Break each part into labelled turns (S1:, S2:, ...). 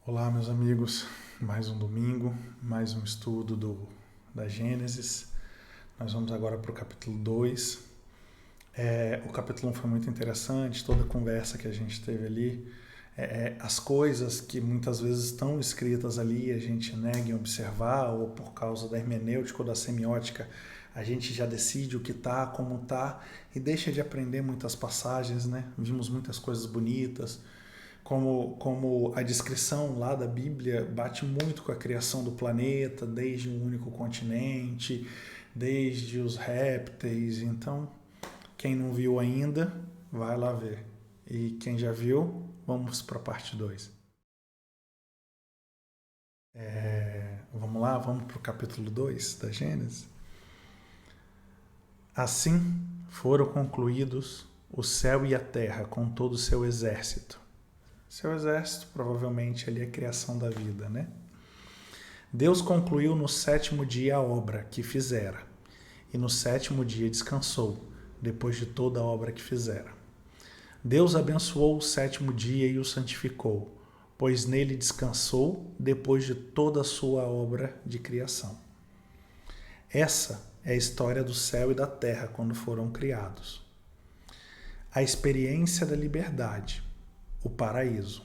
S1: Olá, meus amigos. Mais um domingo, mais um estudo da Gênesis. Nós vamos agora para o capítulo 2. O capítulo 1 foi muito interessante, toda a conversa que a gente teve ali. As coisas que muitas vezes estão escritas ali, a gente nega em observar, ou por causa da hermenêutica ou da semiótica, a gente já decide o que está, como está, e deixa de aprender muitas passagens, né? Vimos muitas coisas bonitas, como a descrição lá da Bíblia bate muito com a criação do planeta, desde um único continente, desde os répteis. Então, quem não viu ainda, vai lá ver. E quem já viu, vamos para a parte 2. Vamos lá, vamos para o capítulo 2 da Gênesis. Assim foram concluídos o céu e a terra com todo o seu exército. Seu exército, provavelmente, ali é a criação da vida, né? Deus concluiu no sétimo dia a obra que fizera, e no sétimo dia descansou, depois de toda a obra que fizera. Deus abençoou o sétimo dia e o santificou, pois nele descansou depois de toda a sua obra de criação. Essa é a história do céu e da terra quando foram criados. A experiência da liberdade, o paraíso.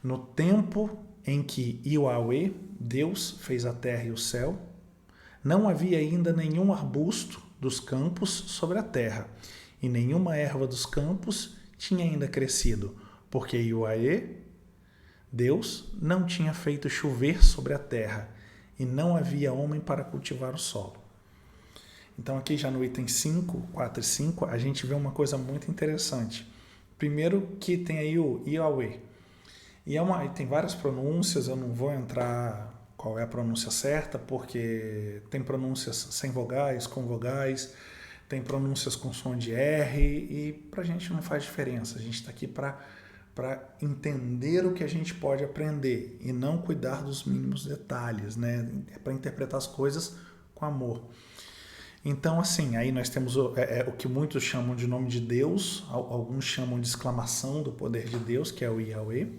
S1: No tempo em que Yahweh, Deus, fez a terra e o céu, não havia ainda nenhum arbusto dos campos sobre a terra, e nenhuma erva dos campos tinha ainda crescido, porque Yahweh, Deus, não tinha feito chover sobre a terra, e não havia homem para cultivar o solo. Então aqui já no item 5, 4 e 5, a gente vê uma coisa muito interessante. Primeiro que tem aí o Yahweh. E tem várias pronúncias, eu não vou entrar qual é a pronúncia certa, porque tem pronúncias sem vogais, com vogais, tem pronúncias com som de R, e para a gente não faz diferença. A gente está aqui para entender o que a gente pode aprender e não cuidar dos mínimos detalhes, né? É para interpretar as coisas com amor. Então, assim, aí nós temos o que muitos chamam de nome de Deus, alguns chamam de exclamação do poder de Deus, que é o Yahweh.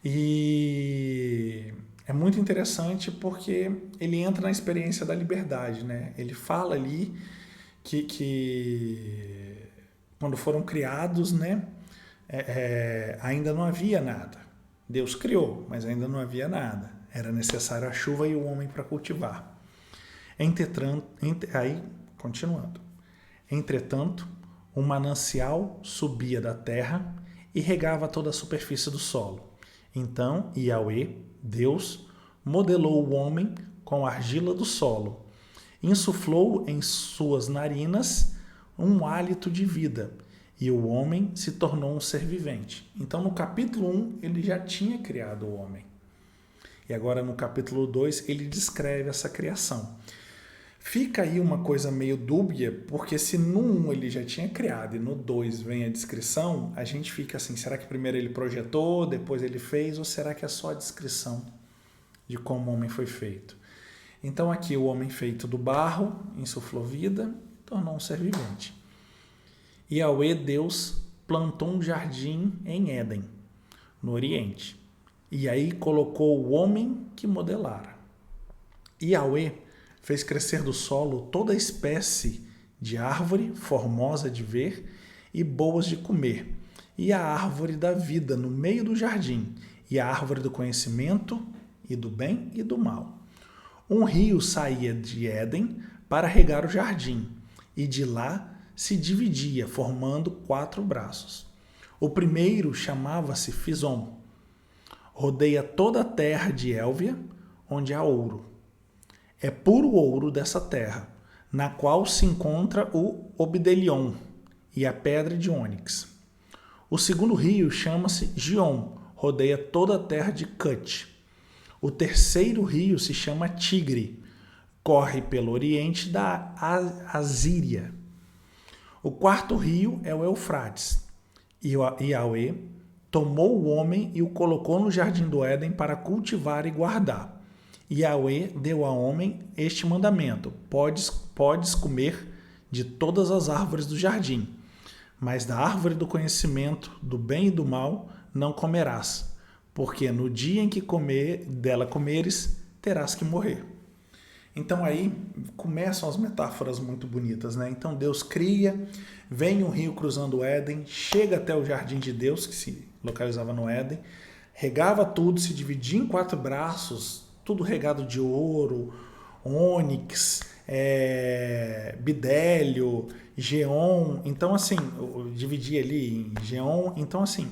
S1: E é muito interessante porque ele entra na experiência da liberdade, né? Ele fala ali que quando foram criados, né, ainda não havia nada. Deus criou, mas ainda não havia nada. Era necessário a chuva e o homem para cultivar. Aí, continuando. Entretanto, um manancial subia da terra e regava toda a superfície do solo. Então, Yahweh, Deus, modelou o homem com a argila do solo, insuflou em suas narinas um hálito de vida, e o homem se tornou um ser vivente. Então, no capítulo 1, ele já tinha criado o homem. E agora, no capítulo 2, ele descreve essa criação. Fica aí uma coisa meio dúbia, porque se no 1 ele já tinha criado e no 2 vem a descrição, a gente fica assim, será que primeiro ele projetou, depois ele fez, ou será que é só a descrição de como o homem foi feito? Então aqui o homem feito do barro, insuflou vida, tornou um ser vivente. Yahweh, Deus, plantou um jardim em Éden, no Oriente, e aí colocou o homem que modelara. Yahweh fez crescer do solo toda espécie de árvore formosa de ver e boas de comer, e a árvore da vida no meio do jardim, e a árvore do conhecimento e do bem e do mal. Um rio saía de Éden para regar o jardim, e de lá se dividia, formando 4 braços. O primeiro chamava-se Fison. Rodeia toda a terra de Élvia, onde há ouro. É puro ouro dessa terra, na qual se encontra o obdelion e a pedra de ônix. O segundo rio chama-se Gion, rodeia toda a terra de Cut. O terceiro rio se chama Tigre, corre pelo oriente da Assíria. O quarto rio é o Eufrates. E Yahweh tomou o homem e o colocou no jardim do Éden para cultivar e guardar. Yahweh deu ao homem este mandamento: podes comer de todas as árvores do jardim, mas da árvore do conhecimento do bem e do mal não comerás, porque no dia em que dela comeres, terás que morrer. Então aí começam as metáforas muito bonitas, né? Então Deus cria, vem um rio cruzando o Éden, chega até o jardim de Deus, que se localizava no Éden, regava tudo, se dividia em 4 braços, tudo regado de ouro, ônix, bidélio, geon. Então assim, eu dividi ali em geon. Então assim,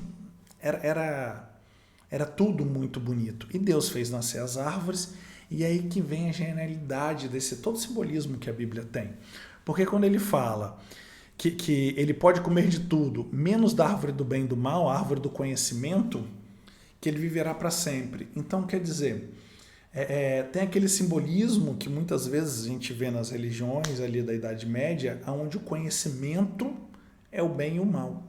S1: era tudo muito bonito. E Deus fez nascer as árvores, e aí que vem a genialidade desse todo simbolismo que a Bíblia tem. Porque quando ele fala que ele pode comer de tudo, menos da árvore do bem e do mal, a árvore do conhecimento, que ele viverá para sempre. Então, quer dizer, tem aquele simbolismo que muitas vezes a gente vê nas religiões ali da Idade Média, onde o conhecimento é o bem e o mal.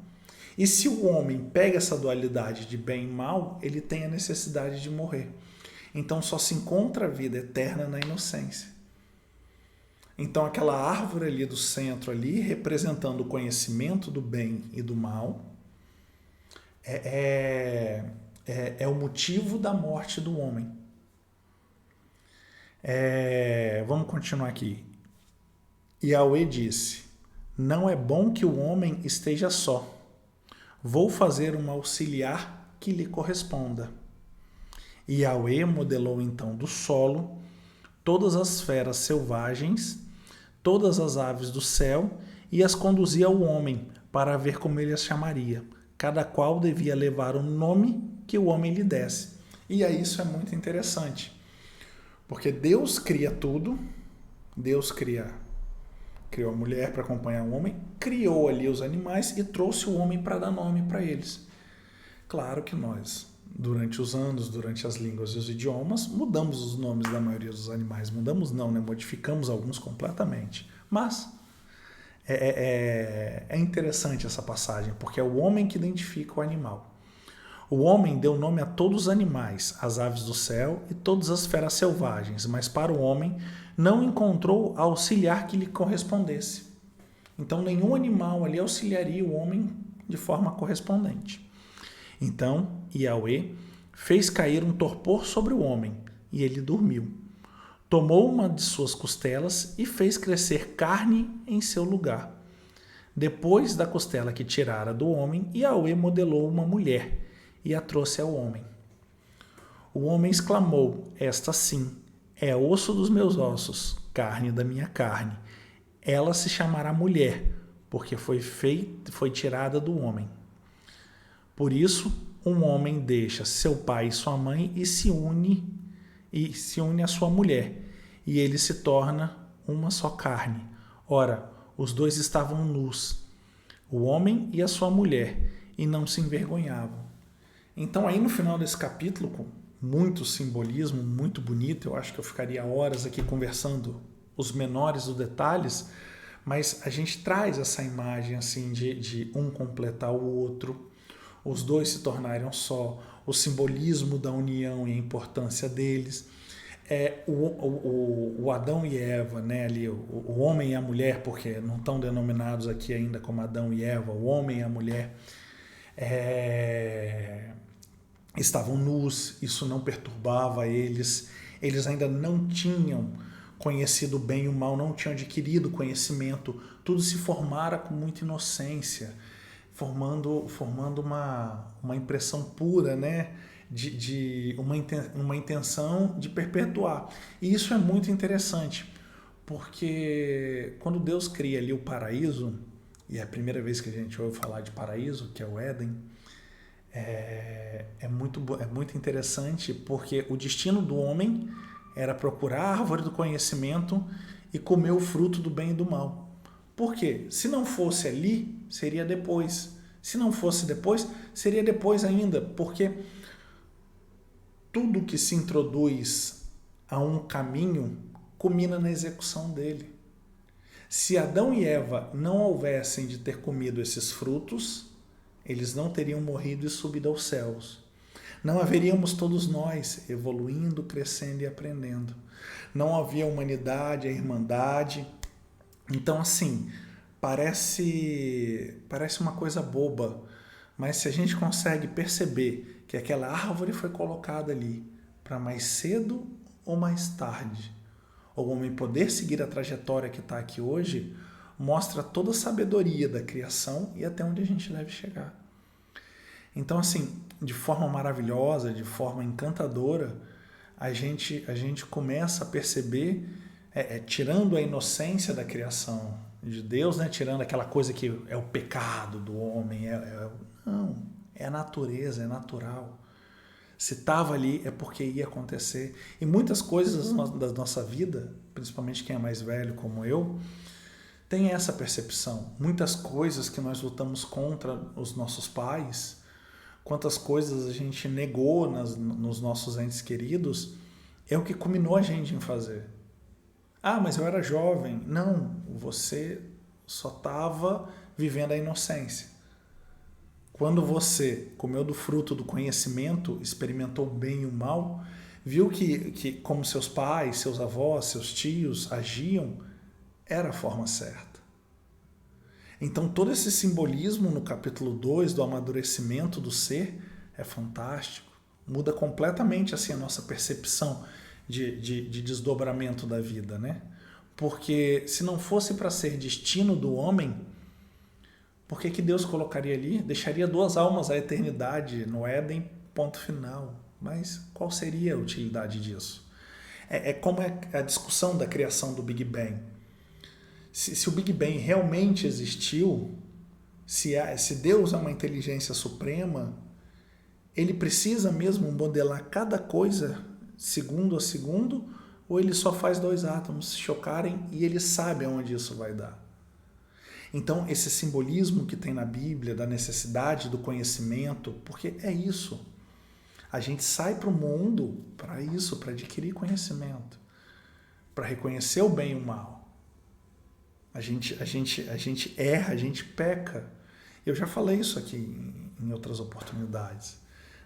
S1: E se o homem pega essa dualidade de bem e mal, ele tem a necessidade de morrer. Então só se encontra a vida eterna na inocência. Então aquela árvore ali do centro ali, representando o conhecimento do bem e do mal, é o motivo da morte do homem. Vamos continuar aqui. Yahweh disse: não é bom que o homem esteja só. Vou fazer um auxiliar que lhe corresponda. E Yahweh modelou então do solo todas as feras selvagens, todas as aves do céu, e as conduzia ao homem, para ver como ele as chamaria. Cada qual devia levar o nome que o homem lhe desse. E aí isso é muito interessante, porque Deus cria tudo, Deus criou a mulher para acompanhar o homem, criou ali os animais e trouxe o homem para dar nome para eles. Claro que nós, durante os anos, durante as línguas e os idiomas, mudamos os nomes da maioria dos animais. Mudamos não, né? Modificamos alguns completamente. Mas é interessante essa passagem, porque é o homem que identifica o animal. O homem deu nome a todos os animais, as aves do céu e todas as feras selvagens, mas para o homem não encontrou auxiliar que lhe correspondesse. Então nenhum animal ali auxiliaria o homem de forma correspondente. Então Yahweh fez cair um torpor sobre o homem, e ele dormiu. Tomou uma de suas costelas e fez crescer carne em seu lugar. Depois da costela que tirara do homem, Yahweh modelou uma mulher e a trouxe ao homem. O homem exclamou: esta sim, é osso dos meus ossos, carne da minha carne. Ela se chamará mulher, porque foi tirada do homem. Por isso, um homem deixa seu pai e sua mãe e se une à sua mulher, e ele se torna uma só carne. Ora, os dois estavam nus, o homem e a sua mulher, e não se envergonhavam. Então aí no final desse capítulo, com muito simbolismo, muito bonito, eu acho que eu ficaria horas aqui conversando os menores dos detalhes, mas a gente traz essa imagem assim de um completar o outro, os dois se tornarem um só, o simbolismo da união e a importância deles. O Adão e Eva, né, ali, o homem e a mulher, porque não estão denominados aqui ainda como Adão e Eva, o homem e a mulher estavam nus, isso não perturbava eles ainda não tinham conhecido o bem e o mal, não tinham adquirido conhecimento, tudo se formara com muita inocência, formando uma impressão pura, né? de uma intenção de perpetuar. E isso é muito interessante, porque quando Deus cria ali o paraíso, e é a primeira vez que a gente ouve falar de paraíso, que é o Éden, é muito interessante, porque o destino do homem era procurar a árvore do conhecimento e comer o fruto do bem e do mal. Por quê? Se não fosse ali, seria depois. Se não fosse depois, seria depois ainda, porque tudo que se introduz a um caminho culmina na execução dele. Se Adão e Eva não houvessem de ter comido esses frutos, eles não teriam morrido e subido aos céus. Não haveríamos todos nós evoluindo, crescendo e aprendendo. Não havia a humanidade, a irmandade. Então, assim, parece uma coisa boba, Mas se a gente consegue perceber que aquela árvore foi colocada ali para mais cedo ou mais tarde, ou o homem poder seguir a trajetória que está aqui hoje, mostra toda a sabedoria da criação e até onde a gente deve chegar. Então, assim, de forma maravilhosa, de forma encantadora, a gente começa a perceber, tirando a inocência da criação de Deus, né, tirando aquela coisa que é o pecado do homem, não, é a natureza, é natural. Se estava ali é porque ia acontecer. E muitas coisas da nossa vida, principalmente quem é mais velho como eu, tem essa percepção. Muitas coisas que nós lutamos contra os nossos pais, quantas coisas a gente negou nos nossos entes queridos, é o que culminou a gente em fazer. Ah, mas eu era jovem. Não, você só estava vivendo a inocência. Quando você comeu do fruto do conhecimento, experimentou o bem e o mal, viu que como seus pais, seus avós, seus tios agiam, era a forma certa. Então todo esse simbolismo no capítulo 2 do amadurecimento do ser é fantástico. Muda completamente assim a nossa percepção de desdobramento da vida, né? Porque se não fosse para ser destino do homem, por que Deus colocaria ali? Deixaria duas almas à eternidade no Éden, ponto final. Mas qual seria a utilidade disso? É como é a discussão da criação do Big Bang. Se o Big Bang realmente existiu, se Deus é uma inteligência suprema, ele precisa mesmo modelar cada coisa segundo a segundo, ou ele só faz dois átomos se chocarem e ele sabe aonde isso vai dar? Então, esse simbolismo que tem na Bíblia, da necessidade do conhecimento, porque é isso. A gente sai para o mundo para isso, para adquirir conhecimento, para reconhecer o bem e o mal. A gente erra, a gente peca. Eu já falei isso aqui em outras oportunidades.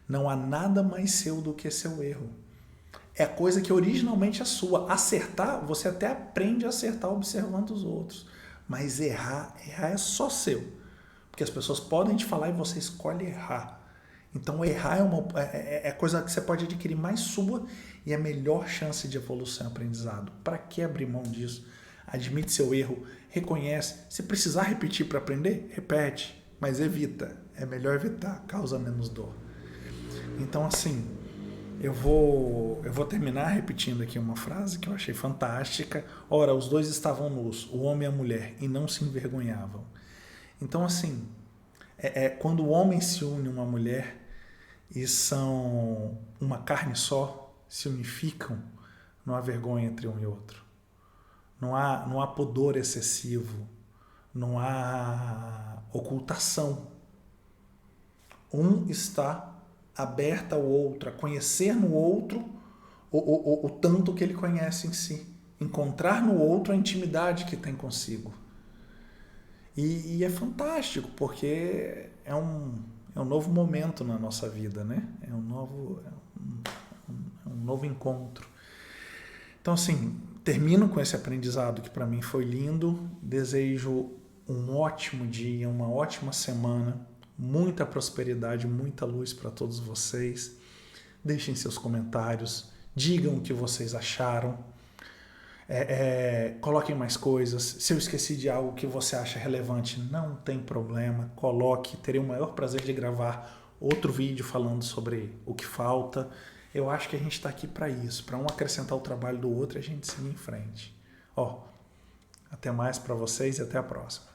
S1: Não há nada mais seu do que seu erro. É a coisa que originalmente é sua. Acertar, você até aprende a acertar observando os outros. Mas errar é só seu. Porque as pessoas podem te falar e você escolhe errar. Então errar é a coisa que você pode adquirir mais sua e a melhor chance de evolução e aprendizado. Para que abrir mão disso? Admite seu erro, reconhece. Se precisar repetir para aprender, repete. Mas evita. É melhor evitar, causa menos dor. Então assim, eu vou terminar repetindo aqui uma frase que eu achei fantástica. Ora, os dois estavam nus, o homem e a mulher, e não se envergonhavam. Então, assim, quando o homem se une a uma mulher e são uma carne só, se unificam, não há vergonha entre um e outro. Não há pudor excessivo, não há ocultação. Um está aberta ao outro, a conhecer no outro o tanto que ele conhece em si. Encontrar no outro a intimidade que tem consigo. E é fantástico, porque é um novo momento na nossa vida, né? É um novo encontro. Então, assim, termino com esse aprendizado que para mim foi lindo. Desejo um ótimo dia, uma ótima semana. Muita prosperidade, muita luz para todos vocês. Deixem seus comentários, digam o que vocês acharam, coloquem mais coisas. Se eu esqueci de algo que você acha relevante, não tem problema, coloque. Terei o maior prazer de gravar outro vídeo falando sobre o que falta. Eu acho que a gente está aqui para isso, para um acrescentar o trabalho do outro e a gente seguir em frente. Até mais para vocês e até a próxima.